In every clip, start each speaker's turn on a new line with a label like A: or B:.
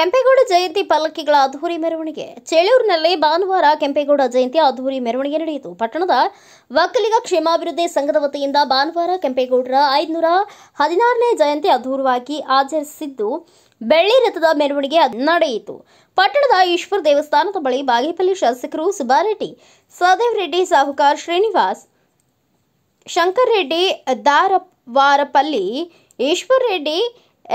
A: ಕೆಂಪೇಗೌಡ ಜಯಂತಿ ಪಲ್ಲಕ್ಕಿಗಳ ಅದ್ದೂರಿ ಮೆರವಣಿಗೆ. ಚೇಳೂರಿನಲ್ಲಿ ಭಾನುವಾರ ಕೆಂಪೇಗೌಡ ಜಯಂತಿ ಅದ್ದೂರಿ ಮೆರವಣಿಗೆ ನಡೆಯಿತು. ಪಟ್ಟಣದ ಒಕ್ಕಲಿಗ ಕ್ಷೇಮಾಭಿವೃದ್ಧಿ ಸಂಘದ ವತಿಯಿಂದ ಭಾನುವಾರ ಕೆಂಪೇಗೌಡರ 516ನೇ ಜಯಂತಿ ಅದ್ದೂರಿಯಾಗಿ ಆಚರಿಸಿದ್ದು, ಬೆಳ್ಳಿ ರಥದ ಮೆರವಣಿಗೆ ನಡೆಯಿತು. ಪಟ್ಟಣದ ಈಶ್ವರ ದೇವಸ್ಥಾನದ ಬಳಿ ಬಾಗೇಪಲ್ಲಿ ಶಾಸಕರು ಸುಬ್ಬಾರೆಡ್ಡಿ, ಸಹದೇವ್ ರೆಡ್ಡಿ, ಸಾಹುಕಾರ್ ಶ್ರೀನಿವಾಸ್, ಶಂಕರ್ ರೆಡ್ಡಿ, ದಾರವಾರಪಲ್ಲಿ, ಈಶ್ವರ್ ರೆಡ್ಡಿ,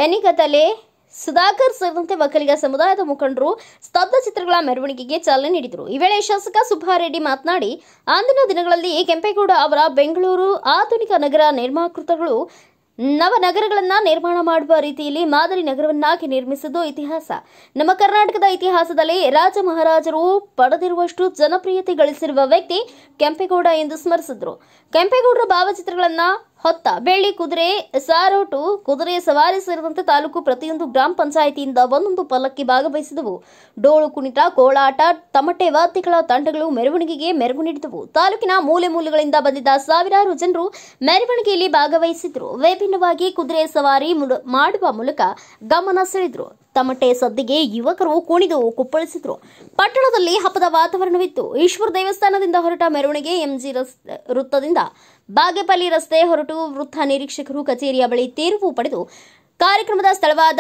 A: ಎನಿಗತಲೆ, ಸುಧಾಕರ್ ಸೇರಿದಂತೆ ಒಕ್ಕಲಿಗ ಸಮುದಾಯದ ಮುಖಂಡರು ಸ್ತಬ್ಧ ಚಿತ್ರಗಳ ಮೆರವಣಿಗೆಗೆ ಚಾಲನೆ ನೀಡಿದರು. ಈ ವೇಳೆ ಶಾಸಕ ಸುಬ್ಬಾರೆಡ್ಡಿ ಮಾತನಾಡಿ, ಅಂದಿನ ದಿನಗಳಲ್ಲಿ ಕೆಂಪೇಗೌಡ ಅವರ ಬೆಂಗಳೂರು ಆಧುನಿಕ ನಗರ ನಿರ್ಮಾಕೃತಗಳು ನವನಗರಗಳನ್ನು ನಿರ್ಮಾಣ ಮಾಡುವ ರೀತಿಯಲ್ಲಿ ಮಾದರಿ ನಗರವನ್ನಾಗಿ ನಿರ್ಮಿಸಿದ್ದು ಇತಿಹಾಸ. ನಮ್ಮ ಕರ್ನಾಟಕದ ಇತಿಹಾಸದಲ್ಲಿ ರಾಜ ಮಹಾರಾಜರು ಪಡೆದಿರುವಷ್ಟು ಜನಪ್ರಿಯತೆ ಗಳಿಸಿರುವ ವ್ಯಕ್ತಿ ಕೆಂಪೇಗೌಡ ಎಂದು ಸ್ಮರಿಸಿದರು. ಕೆಂಪೇಗೌಡರ ಭಾವಚಿತ್ರಗಳನ್ನು ಹೊತ್ತ ಬೆಳ್ಳಿ ಕುದುರೆ, ಸಾರೋಟು, ಕುದುರೆ ಸವಾರಿ ಸೇರಿದಂತೆ ತಾಲೂಕು ಪ್ರತಿಯೊಂದು ಗ್ರಾಮ ಪಂಚಾಯಿತಿಯಿಂದ ಒಂದೊಂದು ಪಲ್ಲಕ್ಕಿ ಭಾಗವಹಿಸಿದವು. ಡೋಳು ಕುಣಿತ, ಕೋಲಾಟ, ತಮಟೆ ವಾದ್ಯಗಳ ತಂಡಗಳು ಮೆರವಣಿಗೆಗೆ ಮೆರುಗು ನೀಡಿದವು. ತಾಲೂಕಿನ ಮೂಲೆ ಮೂಲೆಗಳಿಂದ ಬಂದಿದ್ದ ಸಾವಿರಾರು ಜನರು ಮೆರವಣಿಗೆಯಲ್ಲಿ ಭಾಗವಹಿಸಿದ್ರು. ವಿಭಿನ್ನವಾಗಿ ಕುದುರೆ ಸವಾರಿ ಮಾಡುವ ಮೂಲಕ ಗಮನ ಸೆಳೆದರು. ತಮಟೆ ಸದ್ದಿಗೆ ಯುವಕರು ಕುಣಿದು ಕುಪ್ಪಳಿಸಿದ್ರು. ಪಟ್ಟಣದಲ್ಲಿ ಹಬ್ಬದ ವಾತಾವರಣವಿತ್ತು. ಈಶ್ವರ ದೇವಸ್ಥಾನದಿಂದ ಹೊರಟ ಮೆರವಣಿಗೆ ಎಂಜಿ ವೃತ್ತದಿಂದ ಬಾಗೇಪಲ್ಲಿ ರಸ್ತೆ ಹೊರಟು ವೃತ್ತ ನಿರೀಕ್ಷಕರು ಕಚೇರಿಯ ಬಳಿ ತಿರುವು ಪಡೆದು ಕಾರ್ಯಕ್ರಮದ ಸ್ಥಳವಾದ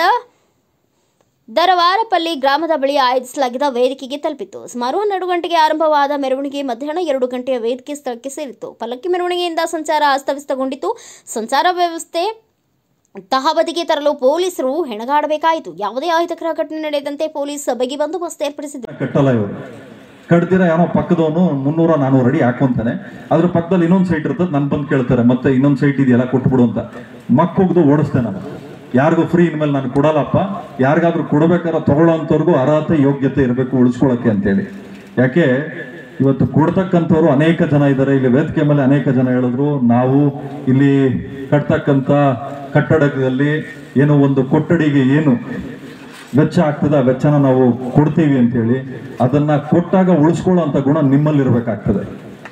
A: ದರವಾರಪಲ್ಲಿ ಗ್ರಾಮದ ಬಳಿ ಆಯೋಜಿಸಲಾಗಿದ್ದ ವೇದಿಕೆಗೆ ತಲುಪಿತು. ಸುಮಾರು 12 ಗಂಟೆಗೆ ಆರಂಭವಾದ ಮೆರವಣಿಗೆ ಮಧ್ಯಾಹ್ನ 2 ಗಂಟೆಯ ವೇದಿಕೆ ಸ್ಥಳಕ್ಕೆ ಸೇರಿತ್ತು. ಪಲ್ಲಕ್ಕಿ ಮೆರವಣಿಗೆಯಿಂದ ಸಂಚಾರ ಅಸ್ತವ್ಯಸ್ತಗೊಂಡಿತು. ಸಂಚಾರ ವ್ಯವಸ್ಥೆ ತಹಬದಿಗೆ ತರಲು ಪೊಲೀಸರು ಹೆಣಗಾಡಬೇಕಾಯಿತು. ಯಾವುದೇ ಅಹಿತಕರ ಘಟನೆ ನಡೆಯದಂತೆ ಪೊಲೀಸ್ ಬಿಗಿ ಬಂದೋಬಸ್ತ್ ಏರ್ಪಡಿಸಿದರು.
B: ಕಡ್ದಿರ ಏನೋ ಪಕ್ಕದವನು 300-400 ಅಡಿ ಹಾಕೊಂತಾನೆ. ಅದ್ರ ಪಕ್ಕದಲ್ಲಿ ಇನ್ನೊಂದು ಸೈಟ್ ಇರ್ತದೆ. ನನ್ ಬಂದು ಕೇಳ್ತಾರೆ, ಮತ್ತೆ ಇನ್ನೊಂದು ಸೈಟ್ ಇದೆಯಲ್ಲ ಕೊಟ್ಬಿಡು ಅಂತ. ಹೋಗ್ದು ಓಡಿಸ್ತೇನೆ ನಾನು. ಯಾರಿಗೂ ಫ್ರೀ ಇನ್ಮೇಲೆ ನಾನು ಕೊಡಲ್ಲಪ್ಪ. ಯಾರಿಗಾದ್ರೂ ಕೊಡಬೇಕಾದ್ರೆ ತಗೊಳ್ಳೋಂಥವ್ರಿಗೂ ಅರ್ಹತೆ ಯೋಗ್ಯತೆ ಇರಬೇಕು ಉಳಿಸ್ಕೊಳಕ್ಕೆ ಅಂತೇಳಿ. ಯಾಕೆ ಇವತ್ತು ಕೊಡ್ತಕ್ಕಂಥವ್ರು ಅನೇಕ ಜನ ಇದ್ದಾರೆ. ಇಲ್ಲಿ ವೇದಿಕೆ ಮೇಲೆ ಅನೇಕ ಜನ ಹೇಳಿದ್ರು, ನಾವು ಇಲ್ಲಿ ಕಟ್ತಕ್ಕಂಥ ಕಟ್ಟಡದಲ್ಲಿ ಏನೋ ಒಂದು ಕೊಠಡಿಗೆ ಏನು ವೆಚ್ಚ ಆಗ್ತದೆ, ಆ ವೆಚ್ಚನ ನಾವು ಕೊಡ್ತೀವಿ ಅಂತೇಳಿ. ಅದನ್ನ ಕೊಟ್ಟಾಗ ಉಳಿಸ್ಕೊಳ್ಳೋ ಅಂತ ಗುಣ ನಿಮ್ಮಲ್ಲಿ ಇರ್ಬೇಕಾಗ್ತದೆ.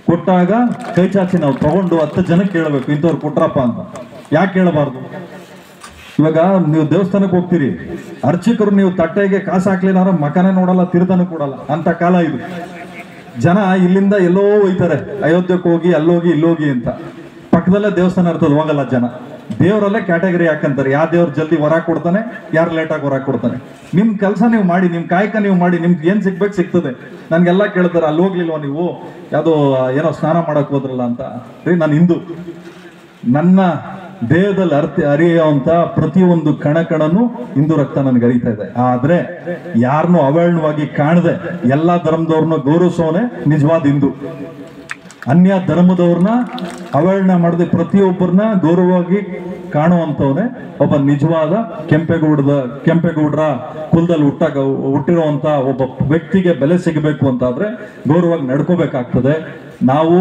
B: ಕೊಟ್ಟಾಗ ಕೈ ಚಾಚಿ ನಾವು ತಗೊಂಡು 10 ಜನಕ್ಕೆ ಕೇಳಬೇಕು, ಇಂಥವ್ರು ಕೊಟ್ರಪ್ಪ ಅಂತ. ಯಾಕೆ ಕೇಳಬಾರ್ದು? ಇವಾಗ ನೀವು ದೇವಸ್ಥಾನಕ್ಕೆ ಹೋಗ್ತೀರಿ, ಅರ್ಚಕರು ನೀವು ತಟ್ಟೆಗೆ ಕಾಸು ಹಾಕ್ಲಿನಾರ ಮಕನೇ ನೋಡಲ್ಲ, ತೀರ್ಥನೂ ಕೊಡಲ್ಲ ಅಂತ ಕಾಲ ಇದು. ಜನ ಇಲ್ಲಿಂದ ಎಲ್ಲೋ ಹೋಯ್ತಾರೆ, ಅಯೋಧ್ಯಕ್ಕೆ ಹೋಗಿ ಅಲ್ಲೋಗಿ ಇಲ್ಲೋಗಿ ಅಂತ. ಪಕ್ಕದಲ್ಲೇ ದೇವಸ್ಥಾನ ಇರ್ತದೆ, ಹೋಗಲ್ಲ ಜನ. ದೇವರಲ್ಲೇ ಕ್ಯಾಟಗರಿ ಹಾಕಂತಾರೆ. ಯಾವ ದೇವ್ರು ಜಲ್ದಿ ಹೊರ ಕೊಡ್ತಾನೆ, ಯಾರು ಲೇಟಾಗಿ ಹೊರ ಕೊಡ್ತಾನೆ. ನಿಮ್ ಕೆಲಸ ನೀವು ಮಾಡಿ, ನಿಮ್ ಕಾಯಕ ನೀವು ಮಾಡಿ, ನಿಮ್ಗೆ ಏನ್ ಸಿಗ್ಬೇಕು ಸಿಗ್ತದೆ. ನನ್ಗೆಲ್ಲ ಕೇಳ್ತಾರೆ, ಅಲ್ಲಿ ಹೋಗ್ಲಿಲ್ವ ನೀವು, ಯಾವುದೋ ಏನೋ ಸ್ನಾನ ಮಾಡಕ್ ಹೋದ್ರಲ್ಲ ಅಂತ. ನಾನು ಹಿಂದೂ, ನನ್ನ ದೇಹದಲ್ಲಿ ಹರಿಯುವಂತ ಪ್ರತಿಯೊಂದು ಕಣಕಣನು ಹಿಂದೂ ರಕ್ತ ನನ್ಗೆ ಹರಿತಾ ಇದೆ. ಆದ್ರೆ ಯಾರನ್ನೂ ಅವಹೇಳನವಾಗಿ ಕಾಣದೆ ಎಲ್ಲಾ ಧರ್ಮದವ್ರನ್ನ ಗೌರವಿಸೋನೆ ನಿಜವಾದ ಹಿಂದೂ. ಅನ್ಯ ಧರ್ಮದವ್ರನ್ನ ಅವಹೇಳನ ಮಾಡದೆ ಪ್ರತಿಯೊಬ್ಬರನ್ನ ಗೌರವವಾಗಿ ಕಾಣುವಂತವನೇ ಒಬ್ಬ ನಿಜವಾದ ಕೆಂಪೇಗೌಡರ ಕುಲದಲ್ಲಿ ಹುಟ್ಟಿರುವಂತ ಒಬ್ಬ ವ್ಯಕ್ತಿಗೆ ಬೆಲೆ ಸಿಗಬೇಕು ಅಂತಾದ್ರೆ ಗೌರವವಾಗಿ ನಡ್ಕೋಬೇಕಾಗ್ತದೆ. ನಾವು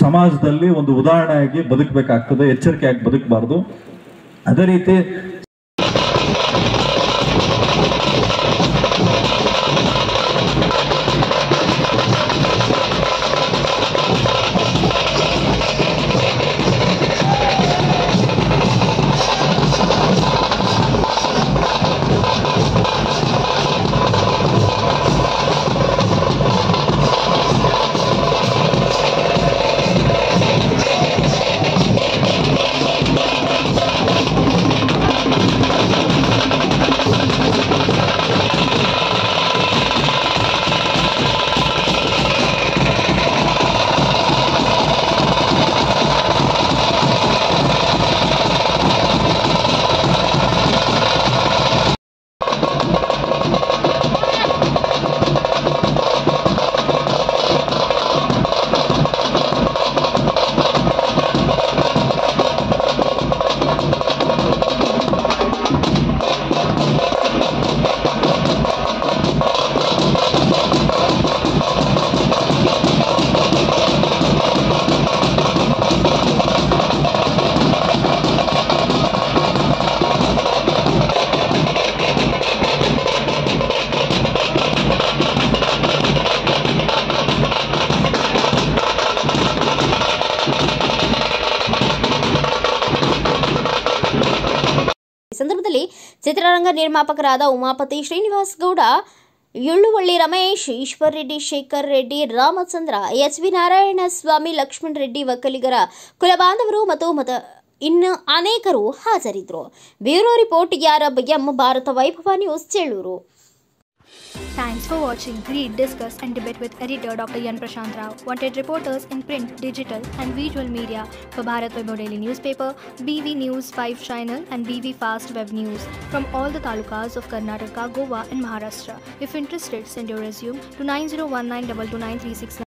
B: ಸಮಾಜದಲ್ಲಿ ಒಂದು ಉದಾಹರಣೆಯಾಗಿ ಬದುಕಬೇಕಾಗ್ತದೆ, ಎಚ್ಚರಿಕೆಯಾಗಿ ಬದುಕಬಾರ್ದು. ಅದೇ ರೀತಿ
A: ಈ ಸಂದರ್ಭದಲ್ಲಿ ಚಿತ್ರರಂಗ ನಿರ್ಮಾಪಕರಾದ ಉಮಾಪತಿ ಶ್ರೀನಿವಾಸ್ ಗೌಡ, ಯುಳ್ಳುವಳ್ಳಿ ರಮೇಶ್, ಈಶ್ವರ್ ರೆಡ್ಡಿ, ಶೇಖರ್ ರೆಡ್ಡಿ, ರಾಮಚಂದ್ರ, ಎಚ್.ವಿ. ನಾರಾಯಣಸ್ವಾಮಿ, ಲಕ್ಷ್ಮಣ್ ರೆಡ್ಡಿ, ಒಕ್ಕಲಿಗರ ಕುಲಬಾಂಧವರು ಮತ್ತು ಇನ್ನು ಅನೇಕರು ಹಾಜರಿದ್ದರು. ಬ್ಯೂರೋ ರಿಪೋರ್ಟ್ ಯಾರಬ್ ಎಂ, Bharata Vaibhava news, Chelur.
C: Thanks for watching. Read, discuss and debate with editor Dr. Yan Prashant Rao. Wanted reporters in print, digital and visual media for Bharat Vaibhav Daily Newspaper, BV News 5 Channel and BV Fast Web News from all the talukas of Karnataka, Goa and Maharashtra. If interested, send your resume to 9019229369.